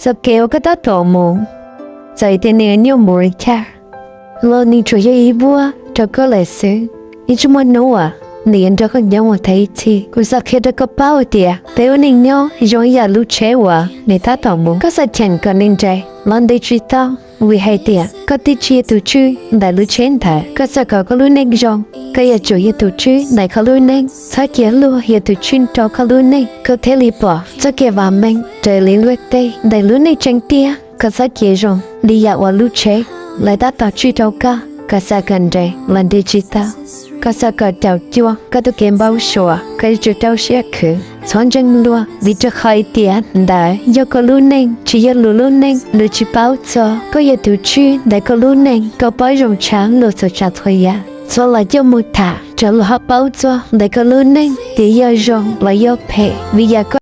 Giờ kéo cái tát tổ mù. Giờ thì nè nhiều mùi cha. Lo ni cho ye bua cho có lẽ sự. Ni chúng mình nấu à. Ni anh cho con nhau một thấy chi. Cô sa kia được có bao tiệt. Béo ninh nhau rồi ya lu chế wa. Ni tát tổ mù. Có sa chen con ninh trái. Lần đây truy tao. Vì hay tiệt. Có tí chia tụ chư. Đại lu chén thả. Có sa có lu ninh rong. Cái ya chủ ya tụ chư. Đại có lu ninh. Sa kia lu ya tụ chư cho có lu ninh. Có thể li bỏ. Sa kia vào mình. Trời li luet đây. Đại lu ninh tranh tia. Có sa kia rong. Li ya wa lu chế. Lại ta tạo truy trâu ca. Có sa gần đây. Lần đây truy tao. Có sa có trào chua. Có tụ kèm bao sủa. Cái chú trâu sẽ khử. Xong chân lùa. Vì cho khai tiệt. Đại. Do có lu ninh. Chỉ ya lu ninh. Lu chỉ bao cho. Có ya tụ chư. Đại có lu ninh. Có bao rong trắng. Lu sổ trà thôi ya. Cho là cho một thả. Cho lu hấp bao cho. Đại có lu ninh. Thì ya rong. Là ya phê. Vì ya có